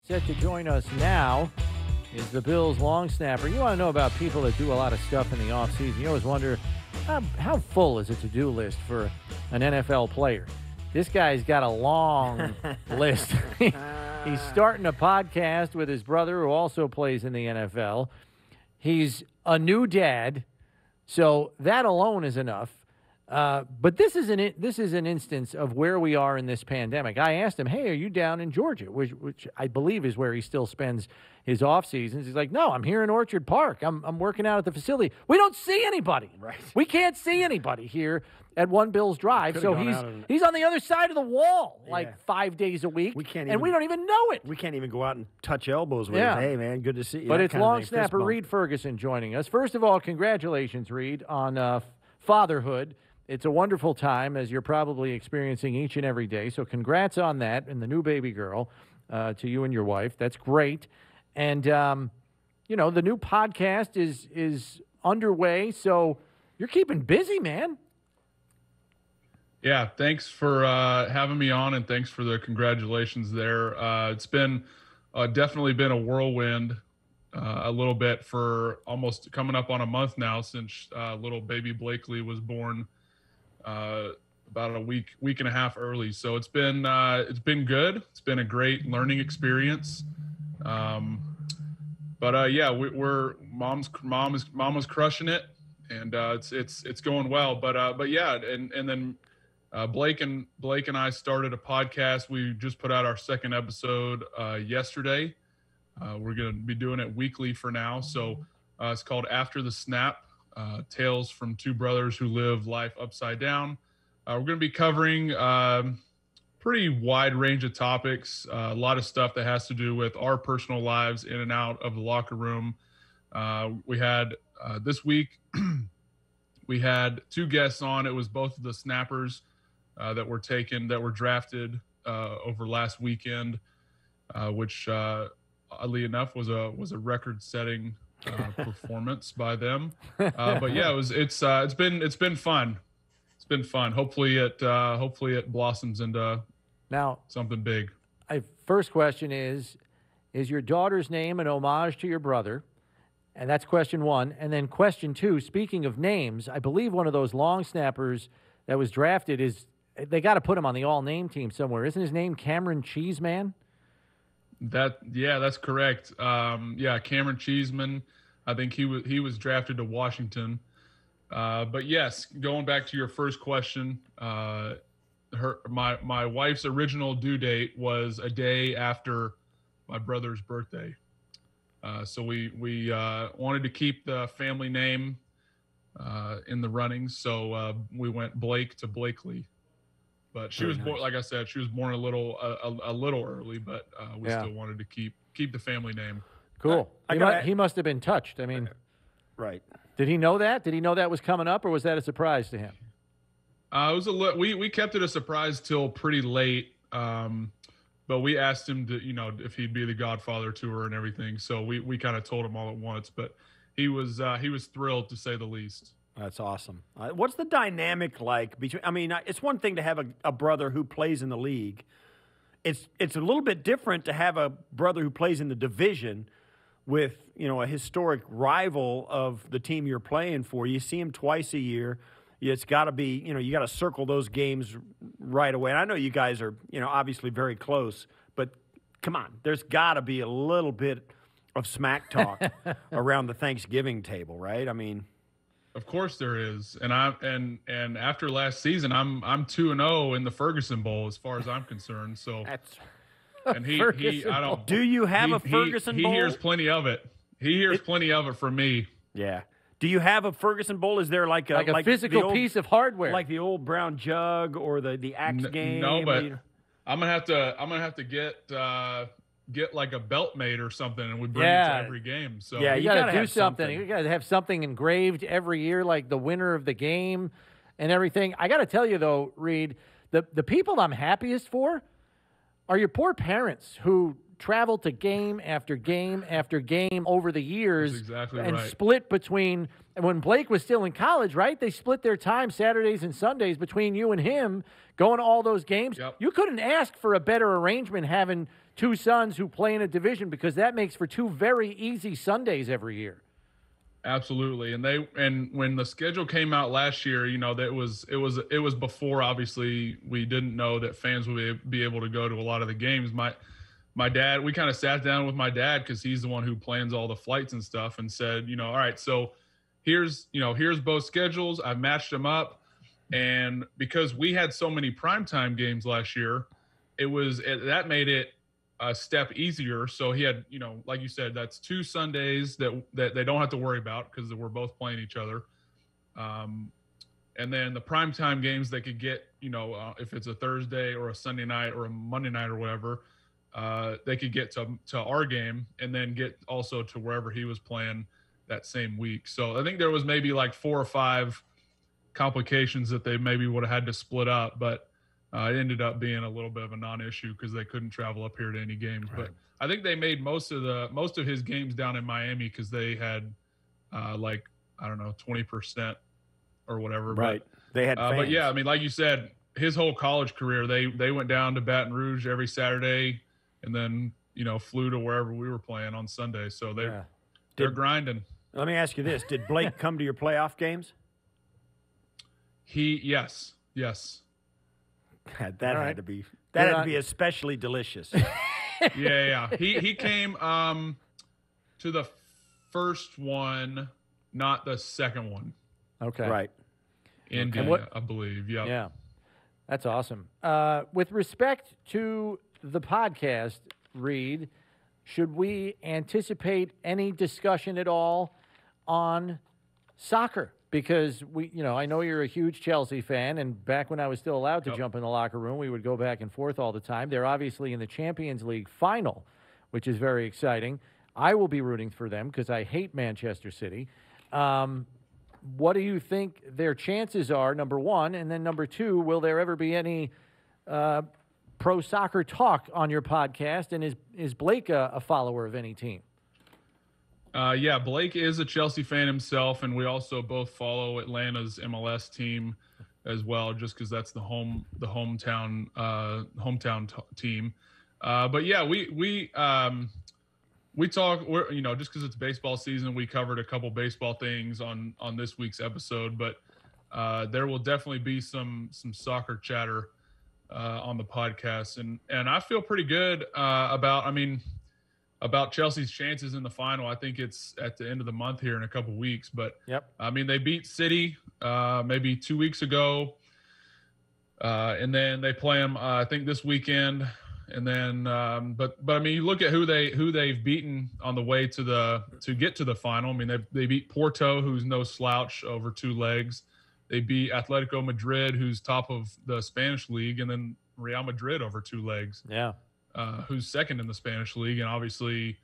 Set to join us now is the Bills long snapper. You want to know about people that do a lot of stuff in the offseason. You always wonder, how full is a to-do list for an NFL player? This guy's got a long list. He's starting a podcast with his brother who also plays in the NFL. He's a new dad, so that alone is enough. But this is an instance of where we are in this pandemic. I asked him, hey, are you down in Georgia, which I believe is where he still spends his off seasons. He's like, no, I'm here in Orchard Park. I'm working out at the facility. We don't see anybody. Right. We can't see anybody here at One Bills Drive. So he's on the other side of the wall like 5 days a week. We don't even know it. We can't even go out and touch elbows with him. Hey, man, good to see you. But it's long snapper Reid Ferguson joining us. First of all, congratulations, Reid, on fatherhood. It's a wonderful time, as you're probably experiencing each and every day. So congrats on that and the new baby girl to you and your wife. That's great. And, the new podcast is underway. So you're keeping busy, man. Yeah, thanks for having me on, and thanks for the congratulations there. It's been definitely been a whirlwind a little bit for almost coming up on a month now since little baby Blakely was born. About a week and a half early. So it's been good. It's been a great learning experience. We're mom is crushing it, and it's going well. But yeah, and then Blake and I started a podcast. We just put out our second episode yesterday. We're going to be doing it weekly for now. So it's called After the Snap. Tales from two brothers who live life upside down. We're going to be covering pretty wide range of topics, a lot of stuff that has to do with our personal lives in and out of the locker room. We had this week, we had two guests on. It was both of the snappers that were drafted over last weekend, which oddly enough was a record-setting performance by them. But yeah, it's been fun. It's been fun. Hopefully it blossoms into something big. First question is your daughter's name an homage to your brother? And that's question one. And then question two, speaking of names, I believe one of those long snappers that was drafted they got to put him on the all-name team somewhere. Isn't his name Cameron Cheeseman? That's correct. Cameron Cheeseman. I think he was drafted to Washington. But yes, going back to your first question, my wife's original due date was a day after my brother's birthday. So we wanted to keep the family name in the running. So we went Blake to Blakely. But she was born, like I said, she was born a little early, but we still wanted to keep the family name. Cool. He must have been touched. I mean, right. Did he know that? Did he know that was coming up, or was that a surprise to him? It was we kept it a surprise till pretty late, but we asked him to, if he'd be the godfather to her and everything. So we kind of told him all at once, but he was thrilled, to say the least. That's awesome. What's the dynamic like between? I mean, it's one thing to have a brother who plays in the league. It's a little bit different to have a brother who plays in the division with, a historic rival of the team you're playing for. You see him twice a year. It's got to be, you got to circle those games right away. And I know you guys are, obviously very close, but come on, there's got to be a little bit of smack talk around the Thanksgiving table, right? I mean, of course there is, and after last season, I'm 2-0 in the Ferguson Bowl as far as I'm concerned. So that's I don't. Do you have a Ferguson Bowl? He hears plenty of it. He hears plenty of it from me. Yeah. Do you have a Ferguson Bowl? Is there like a physical piece of hardware, like the old brown jug or the axe game? No, but I'm gonna have to get like a belt made or something, and we bring it to every game. So yeah, you got to do something. You got to have something engraved every year, like the winner of the game and everything. I got to tell you though, Reid, the people I'm happiest for are your poor parents who traveled to game after game after game over the years. That's exactly and right. Split between, and when Blake was still in college, right? They split their time Saturdays and Sundays between you and him going to all those games. Yep. You couldn't ask for a better arrangement having two sons who play in a division, because that makes for two very easy Sundays every year. Absolutely. And when the schedule came out last year, that it was before, obviously, we didn't know that fans would be able to go to a lot of the games. My dad, we kind of sat down with my dad, because he's the one who plans all the flights and stuff, and said, all right, so here's both schedules. I've matched them up. And because we had so many primetime games last year, that made it a step easier. So he had, like you said, that's two Sundays that they don't have to worry about, because we're both playing each other. And then the primetime games they could get, if it's a Thursday or a Sunday night or a Monday night or whatever, they could get to our game and then get also to wherever he was playing that same week. So I think there was maybe like 4 or 5 complications that they maybe would have had to split up, but it ended up being a little bit of a non-issue because they couldn't travel up here to any games. Right. But I think they made most of his games down in Miami, because they had 20% or whatever. Right. They had fans. But yeah, I mean, like you said, his whole college career, they went down to Baton Rouge every Saturday, and then flew to wherever we were playing on Sunday. So they're grinding. Let me ask you this: did Blake come to your playoff games? Yes. That had to be especially delicious. Yeah. He came to the first one, not the second one. Okay. Right. India, I believe. Yep. Yeah. That's awesome. With respect to the podcast, Reid, should we anticipate any discussion at all on soccer? Because I know you're a huge Chelsea fan, and back when I was still allowed to jump in the locker room, we would go back and forth all the time. They're obviously in the Champions League final, which is very exciting. I will be rooting for them because I hate Manchester City. What do you think their chances are, number one? And then number two, will there ever be any pro soccer talk on your podcast? And is Blake a follower of any team? Yeah, Blake is a Chelsea fan himself, and we also both follow Atlanta's MLS team as well, just because that's the hometown team. But yeah, we talk. Just because it's baseball season, we covered a couple baseball things on this week's episode, but there will definitely be some soccer chatter on the podcast, and I feel pretty good about Chelsea's chances in the final. I think it's at the end of the month here in a couple weeks. But I mean, they beat City maybe 2 weeks ago, and then they play them I think this weekend. And then, but I mean, you look at who they've beaten on the way to get to the final. I mean, they beat Porto, who's no slouch, over 2 legs. They beat Atletico Madrid, who's top of the Spanish league, and then Real Madrid over 2 legs. Yeah. Who's second in the Spanish league. And obviously,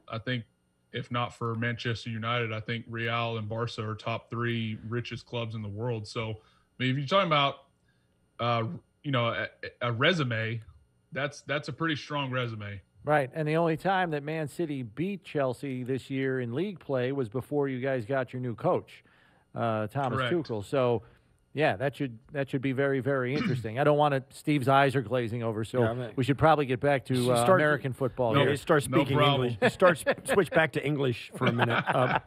I think if not for Manchester United, I think Real and Barca are top 3 richest clubs in the world. So, I mean, if you're talking about, a resume, that's a pretty strong resume. Right. And the only time that Man City beat Chelsea this year in league play was before you guys got your new coach, Thomas Tuchel. So, yeah, that should be very, very interesting. I don't want to. Steve's eyes are glazing over, so we should probably get back to American football. No, start speaking English. Switch back to English for a minute. I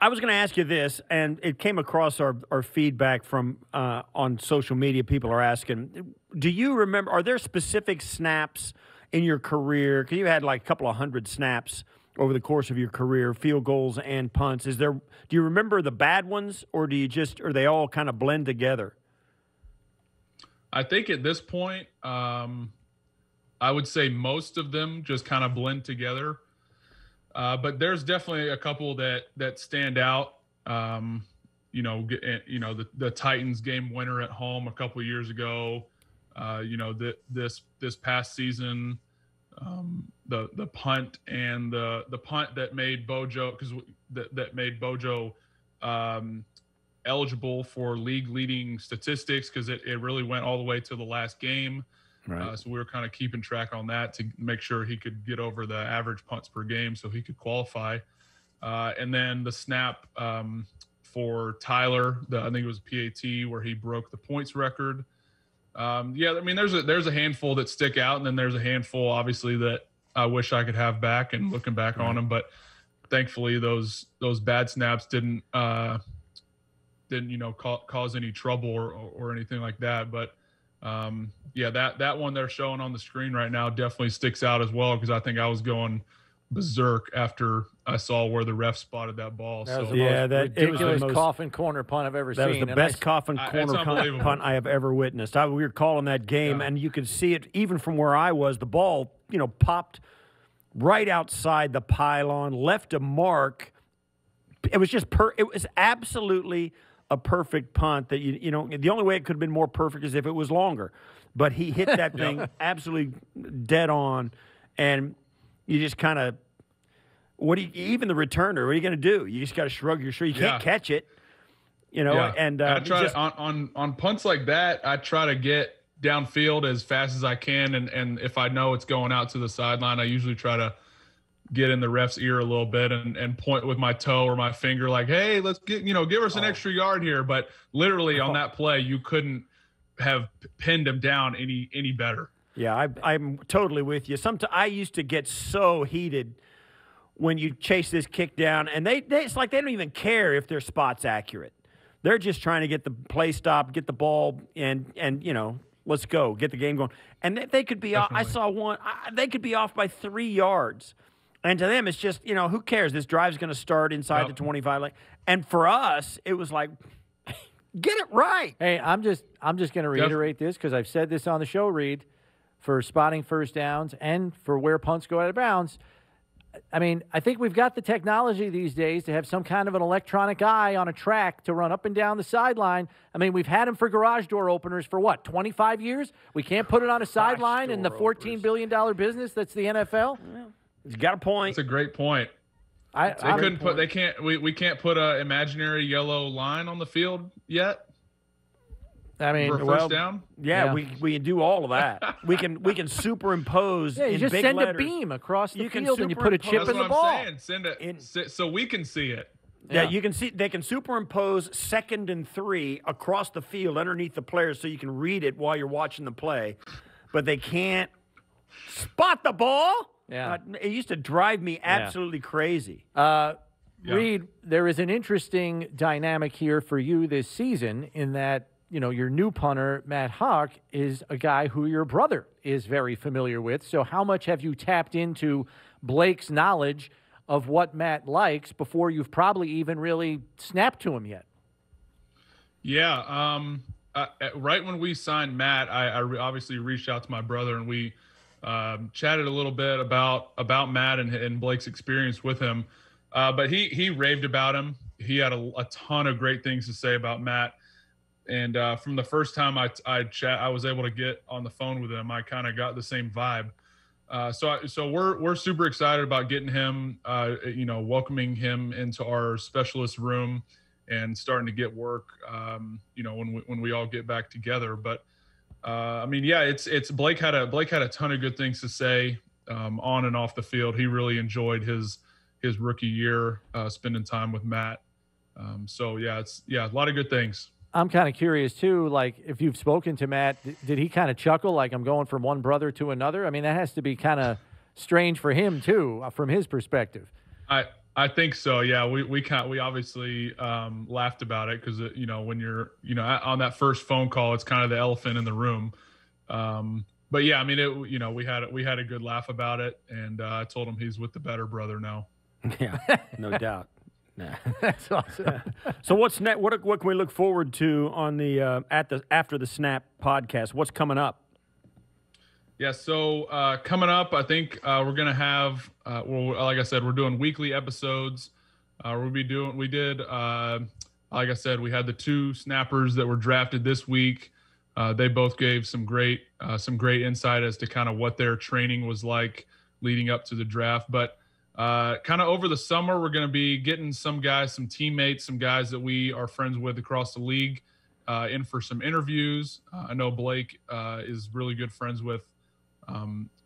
was going to ask you this, and it came across our feedback from on social media. People are asking, do you remember? Are there specific snaps in your career? Because you had like a couple of hundred snaps over the course of your career, field goals and punts. Do you remember the bad ones, or or they all kind of blend together? I think at this point, I would say most of them just kind of blend together. But there's definitely a couple that stand out. The Titans game winner at home a couple of years ago. This past season, the punt and the punt that made Bojo that made Bojo eligible for league leading statistics, because it really went all the way to the last game. Right. So we were kind of keeping track on that to make sure he could get over the average punts per game so he could qualify. And then the snap for Tyler, I think it was PAT, where he broke the points record Yeah, I mean, there's a handful that stick out, and then there's a handful, obviously, that I wish I could have back. And looking back on them, but thankfully those bad snaps didn't cause any trouble or anything like that. But yeah, that one they're showing on the screen right now definitely sticks out as well, because I think I was going berserk after I saw where the ref spotted that ball. That was So the most ridiculous ridiculous coffin corner punt I've ever seen. That was the best coffin corner unbelievable. punt I have ever witnessed. We were calling that game, and you could see it even from where I was. The ball, popped right outside the pylon, left a mark. It was just it was absolutely a perfect punt that the only way it could have been more perfect is if it was longer. But he hit that thing absolutely dead on, and you just kind of even the returner, what are you going to do? You just got to shrug your shoulder. You can't catch it, and I try to, on punts like that, I try to get downfield as fast as I can, and if I know it's going out to the sideline, I usually try to get in the ref's ear a little bit and point with my toe or my finger like, hey, let's give us an extra yard here. But literally on that play, you couldn't have pinned him down any better. Yeah, I'm totally with you. I used to get so heated when you chase this kick down, and it's like they don't even care if their spot's accurate. They're just trying to get the play stopped, get the ball, and let's go, get the game going. And they could be off. I saw one. They could be off by 3 yards. And to them, it's just, who cares? This drive's going to start inside the 25. And for us, it was like, get it right. Hey, I'm just going to reiterate this because I've said this on the show, Reid, for spotting first downs and for where punts go out of bounds. I mean, I think we've got the technology these days to have some kind of an electronic eye on a track to run up and down the sideline. I mean, we've had them for garage door openers for, 25 years? We can't put it on a sideline in the $14 billion business that's the NFL? Yeah. He's got a point. That's a great point. We can't put an imaginary yellow line on the field yet. I mean, for first down. Yeah, we do all of that. We can superimpose. Yeah, you in just big send letters. A beam across the field and you put a chip That's in the what ball. I'm saying. Send it so we can see it. Yeah, you can see they can superimpose 2nd and 3 across the field underneath the players so you can read it while you're watching the play, but they can't spot the ball. Yeah. It used to drive me absolutely crazy. Reid, there is an interesting dynamic here for you this season in that, your new punter, Matt Haack, is a guy who your brother is very familiar with. So how much have you tapped into Blake's knowledge of what Matt likes before you've probably even really snapped to him yet? Yeah. Right when we signed Matt, I obviously reached out to my brother, and we chatted a little bit about Matt and Blake's experience with him. But he raved about him. He had a ton of great things to say about Matt. And from the first time I was able to get on the phone with him, I kind of got the same vibe. So we're super excited about getting him, welcoming him into our specialist room and starting to get work, when we all get back together. But it's Blake had a ton of good things to say on and off the field. He really enjoyed his rookie year spending time with Matt. A lot of good things. I'm kind of curious too, like if you've spoken to Matt, did he kind of chuckle like I'm going from one brother to another? I mean, that has to be kind of strange for him too, from his perspective. I think so. Yeah, we obviously laughed about it because when you're on that first phone call, it's kind of the elephant in the room. But yeah, I mean, we had a good laugh about it, and I told him he's with the better brother now. Yeah, no doubt. Yeah. That's awesome. So what's next? What can we look forward to on the after the snap podcast? What's coming up? Yeah, so coming up, I think we're gonna have like I said, we're doing weekly episodes. Like I said, we had the 2 snappers that were drafted this week. They both gave some great insight as to kind of what their training was like leading up to the draft. But kind of over the summer, we're going to be getting some guys, some teammates, some guys that we are friends with across the league in for some interviews. I know Blake is really good friends with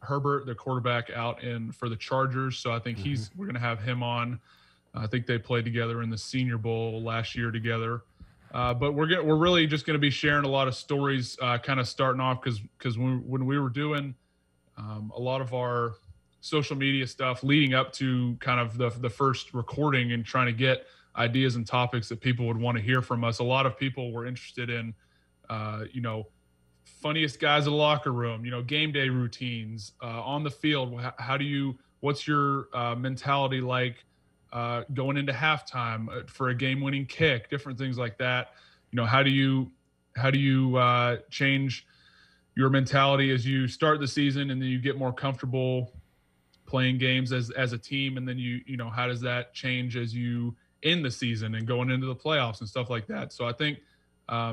Herbert, the quarterback out for the Chargers. So I think we're going to have him on. I think they played together in the Senior Bowl last year together. But we're really just gonna be sharing a lot of stories, kind of starting off because when we were doing a lot of our social media stuff leading up to kind of the first recording and trying to get ideas and topics that people would want to hear from us. A lot of people were interested in, funniest guys in the locker room, game day routines, on the field. What's your mentality like going into halftime for a game-winning kick, different things like that. How do you change your mentality as you start the season and then you get more comfortable playing games as a team, and then how does that change as you end the season and going into the playoffs and stuff like that. So I think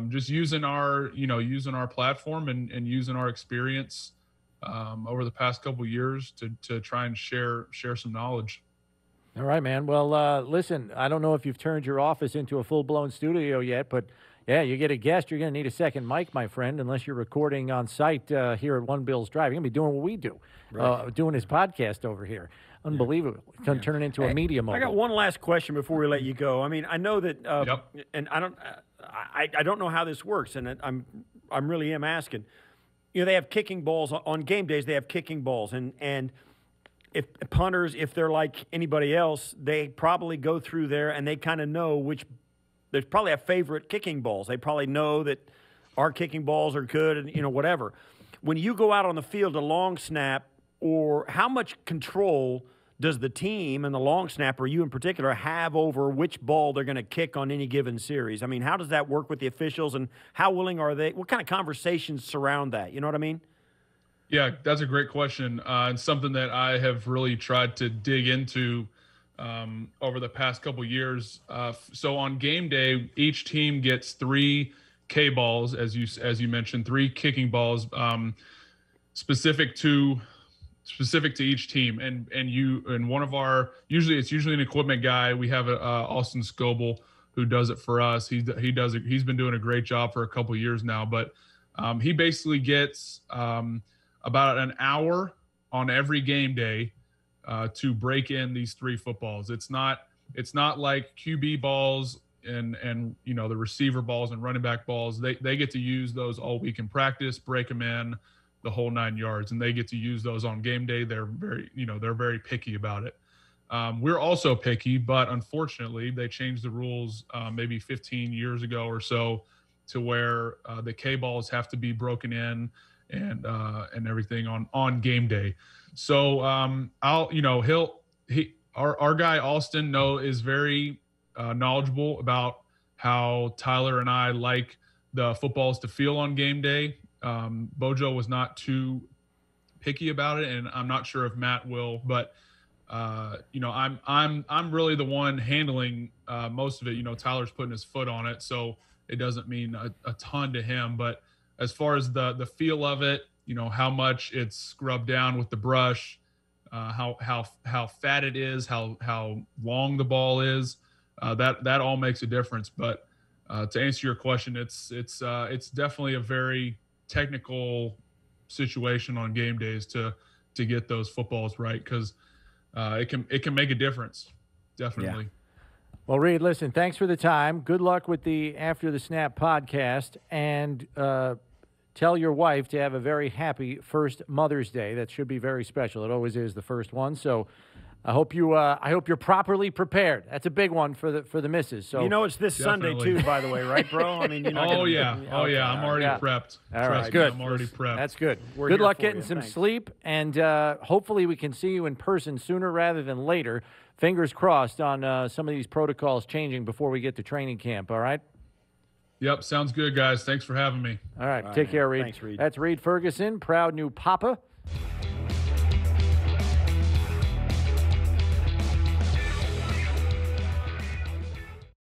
just using our platform and using our experience over the past couple of years to try and share some knowledge. All right, man. Well, listen, I don't know if you've turned your office into a full-blown studio yet, but yeah, you get a guest, you're going to need a second mic, my friend, unless you're recording on site here at One Bills Drive. You're going to be doing what we do, doing his podcast over here. Unbelievable. It's going to turn it into a media moment. I got one last question before we let you go. I mean, I know that, and I don't know how this works, and I'm really am asking. They have kicking balls on game days. They have kicking balls, and if punters, if they're like anybody else, they probably go through there and they kind of know which. There's probably a favorite kicking balls. They probably know that our kicking balls are good and, whatever. When you go out on the field, a long snap, or how much control does the team and the long snapper, you in particular, have over which ball they're going to kick on any given series? I mean, how does that work with the officials, and how willing are they? What kind of conversations surround that? You know what I mean? Yeah, that's a great question, and something that I have really tried to dig into over the past couple years. So on game day, each team gets 3 K balls, as you mentioned, 3 kicking balls, specific to each team. And one of our, usually an equipment guy. We have Austin Scoble who does it for us. He's been doing a great job for a couple years now, but he basically gets about an hour on every game day to break in these 3 footballs. It's not like QB balls and the receiver balls and running back balls. They get to use those all week in practice, break them in the whole 9 yards, and they get to use those on game day. They're very picky about it. We're also picky, but unfortunately they changed the rules maybe 15 years ago or so to where the K balls have to be broken in and everything on game day. So our guy Austin is very knowledgeable about how Tyler and I like the footballs to feel on game day. Bojo was not too picky about it, and I'm not sure if Matt will, but I'm really the one handling most of it. Tyler's putting his foot on it, so it doesn't mean a ton to him. But as far as the feel of it, how much it's scrubbed down with the brush, how fat it is, how long the ball is, that all makes a difference. But to answer your question, it's definitely a very technical situation on game days to get those footballs right, because it can make a difference, definitely. Yeah. Well, Reid, listen, thanks for the time. Good luck with the After the Snap podcast, and tell your wife to have a very happy first Mother's Day. That should be very special. It always is the first one. So I hope you're properly prepared. That's a big one for the missus. So it's this Sunday too, by the way, right, bro? I mean, Oh yeah, I'm already prepped. All right, good. I'm already prepped. That's good. Good luck getting some sleep, and hopefully we can see you in person sooner rather than later. Fingers crossed on some of these protocols changing before we get to training camp. All right. Yep, sounds good, guys. Thanks for having me. All right, take care, Reid. Thanks, Reid. That's Reid Ferguson, proud new papa.